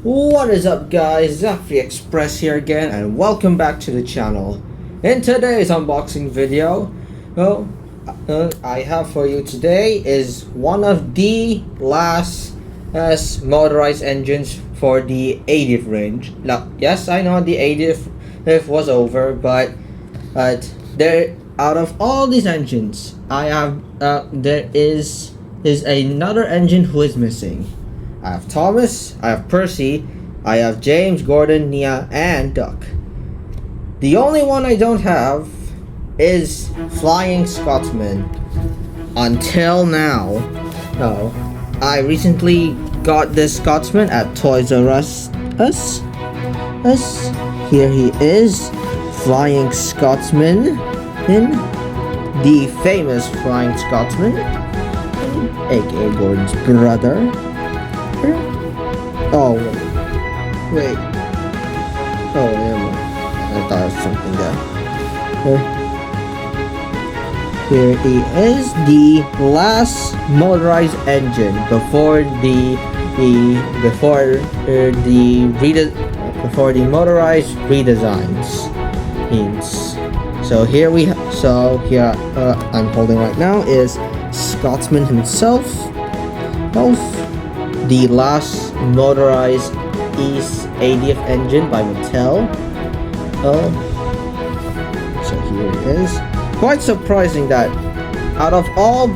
What is up, guys? Zafri Express here again, and welcome back to the channel. In today's unboxing video, I have for you today is one of the last motorized engines for the 80th range. Now, yes, I know the 80th was over, but there, out of all these engines, there is another engine who is missing. I have Thomas, I have Percy, I have James, Gordon, Nia, and Duck. The only one I don't have is Flying Scotsman. Until now. No. I recently got this Scotsman at Toys R Us. Here he is. Flying Scotsman. The famous Flying Scotsman. aka Gordon's brother. Oh, wait. Oh, never mind. I thought it was something there. Here he is, the last motorized engine before the motorized redesigns. So here I'm holding right now is Scotsman himself. The last motorized East 80th engine by Mattel. So here it is. Quite surprising that out of all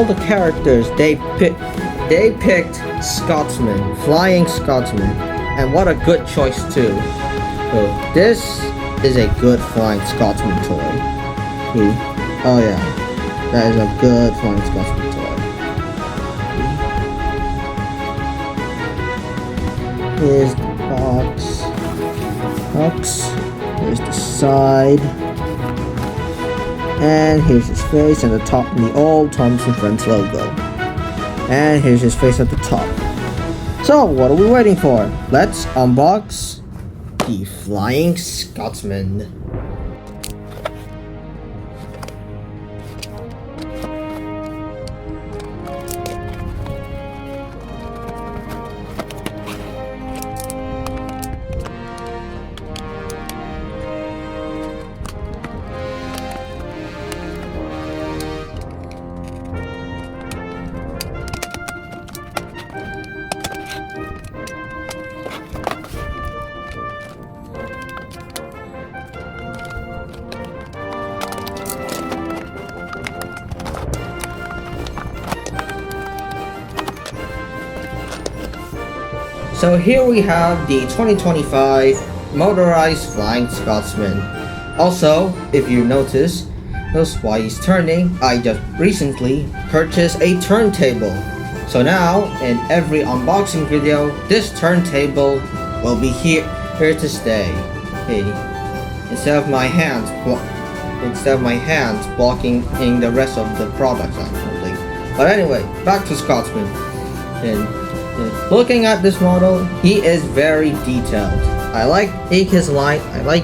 the characters they picked Scotsman, Flying Scotsman, and what a good choice too. So this is a good Flying Scotsman toy. Oh yeah, that is a good Flying Scotsman toy. Here's the box. Here's the side. And here's his face and the top and the old Thomas & Friends logo. And here's his face at the top. So, what are we waiting for? Let's unbox the Flying Scotsman. So here we have the 2025 Motorized Flying Scotsman. Also, if you notice why he's turning, I just recently purchased a turntable. So now, in every unboxing video, this turntable will be here to stay. Instead of my hands blocking in the rest of the products I'm holding. But anyway, back to Scotsman. Looking at this model, he is very detailed. I like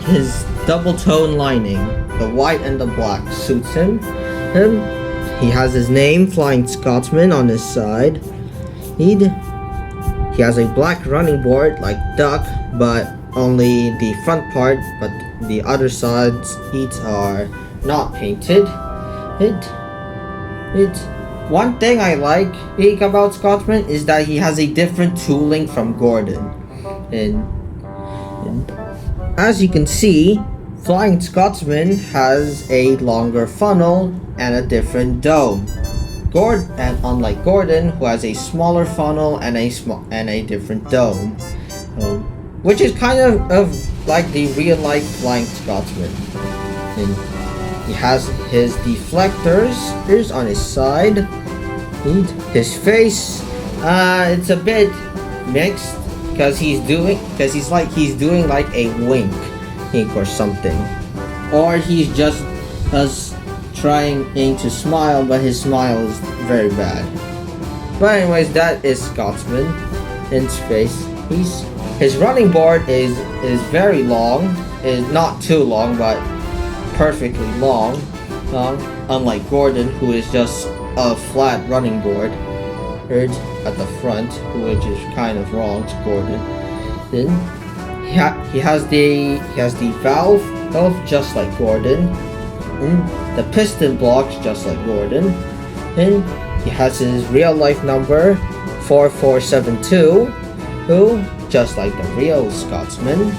his double tone lining. The white and the black suits him. He has his name, Flying Scotsman, on his side. He has a black running board like Duck, but only the front part, but the other sides are not painted. One thing I like about Scotsman is that he has a different tooling from Gordon. And as you can see, Flying Scotsman has a longer funnel and a different dome. And unlike Gordon, who has a smaller funnel and a different dome, which is kind of like the real life Flying Scotsman. And he has his deflectors on his side. His face, it's a bit mixed because he's doing like a wink or something, or he's just trying to smile, but his smile is very bad. But anyways, that is Scotsman in space. His running board is very long. Is not too long, but perfectly long. Unlike Gordon, who is just a flat running board at the front, which is kind of wrong to Gordon. Then he has the valve just like Gordon. The piston blocks just like Gordon. And he has his real life number 4472, who just like the real Scotsman.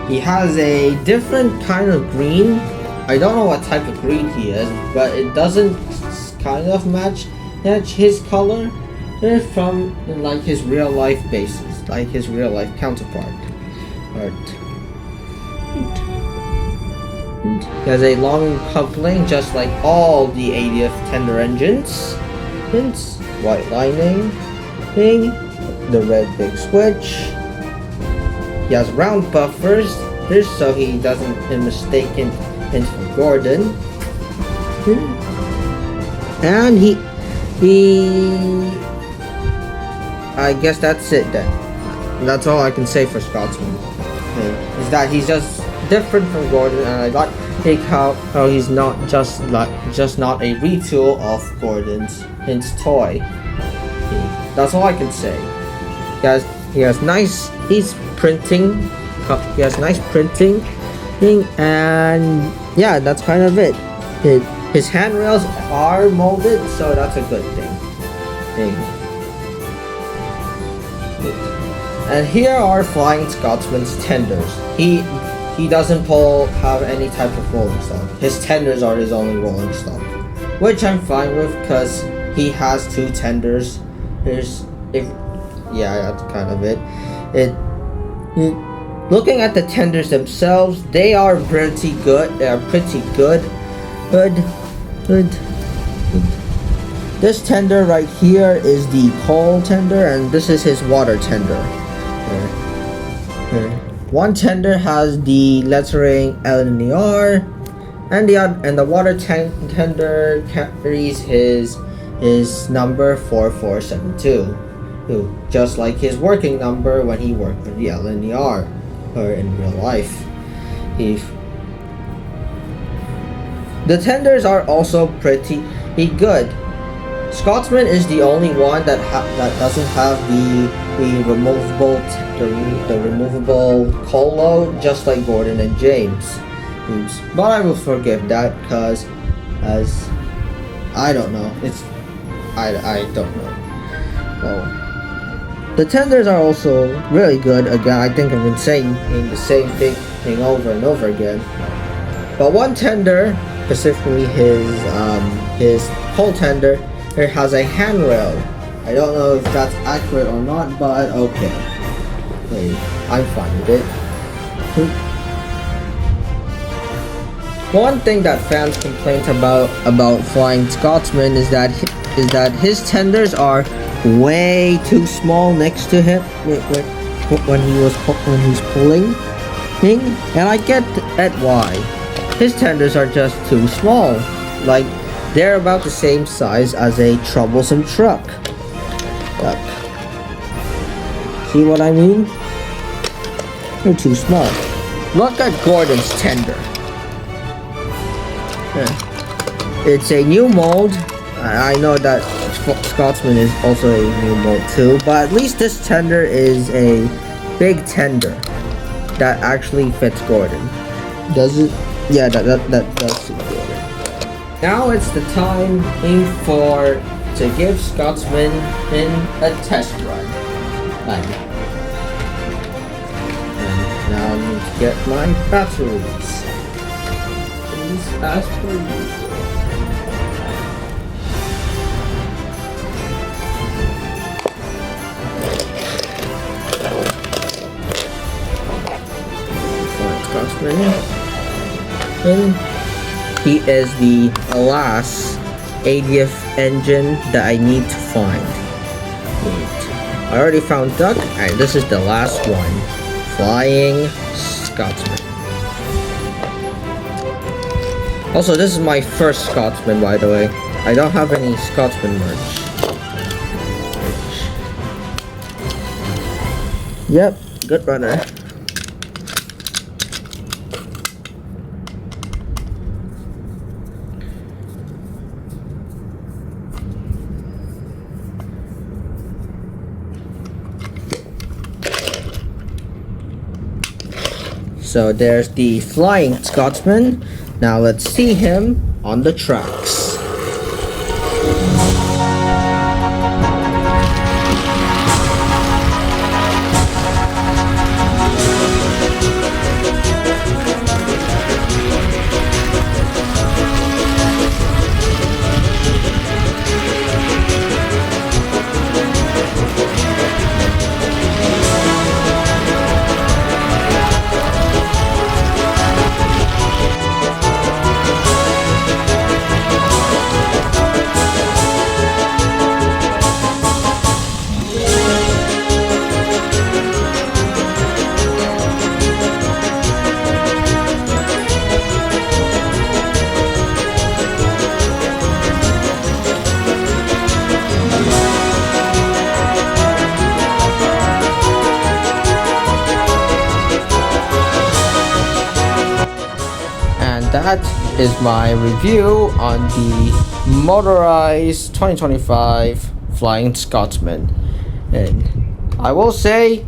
He has a different kind of green. I don't know what type of green he is, but it doesn't kind of match his color. They're from like his real life basis, like his real life counterpart. He has a long coupling just like all the 80th tender engines. Hence, white lining, the red big switch. He has round buffers, so he doesn't get mistaken for Gordon. And he I guess that's it then. That's all I can say for Scotsman. Is that he's just different from Gordon, and I like how he's not just not a retool of Gordon's toy. That's all I can say. He has nice printing. He has nice printing, and yeah, that's kind of it. His handrails are molded, so that's a good thing. And here are Flying Scotsman's tenders. He doesn't have any type of rolling stock. His tenders are his only rolling stock, which I'm fine with because he has 2 tenders. Yeah, that's kind of it. Looking at the tenders themselves, they are pretty good. They are pretty good. This tender right here is the coal tender, and this is his water tender. One tender has the lettering L and the R, and the water tender carries his number 4472, just like his working number when he worked with the L and the R, or in real life. The tenders are also pretty good. Scotsman is the only one that doesn't have the removable colo, just like Gordon and James. But I will forgive that because, as I don't know, I don't know. Oh. The tenders are also really good. Again, I think I've been saying the same thing over and over again. But one tender, specifically his whole tender, it has a handrail. I don't know if that's accurate or not, but okay. I'm fine with it. One thing that fans complain about Flying Scotsman is that his tenders are way too small next to him when he's pulling, and I get why. His tenders are just too small. Like, they're about the same size as a troublesome truck. Look. See what I mean? They're too small. Look at Gordon's tender. It's a new mold. I know that Scotsman is also a new mold too, but at least this tender is a big tender that actually fits Gordon. Does it? Yeah, that does suit Gordon. Now it's the time to give Scotsman a test run. And now I need to get my batteries. Please ask for you. And he is the last 80th engine that I need to find. I already found Duck, and this is the last one. Flying Scotsman. Also, this is my first Scotsman, by the way. I don't have any Scotsman merch. Yep, good runner. So there's the Flying Scotsman. Now let's see him on the tracks. That is my review on the Motorized 2025 Flying Scotsman, and I will say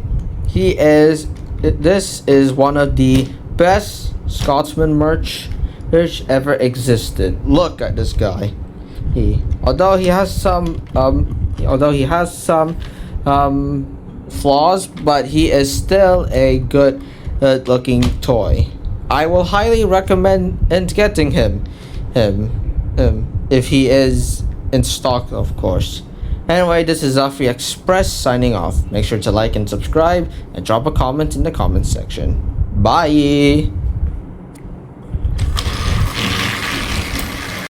this is one of the best Scotsman merch ever existed. Look at this guy. Although he has some flaws, but he is still a good looking toy. I will highly recommend getting him if he is in stock, of course. Anyway, this is Zafri Express signing off. Make sure to like and subscribe and drop a comment in the comment section. Bye!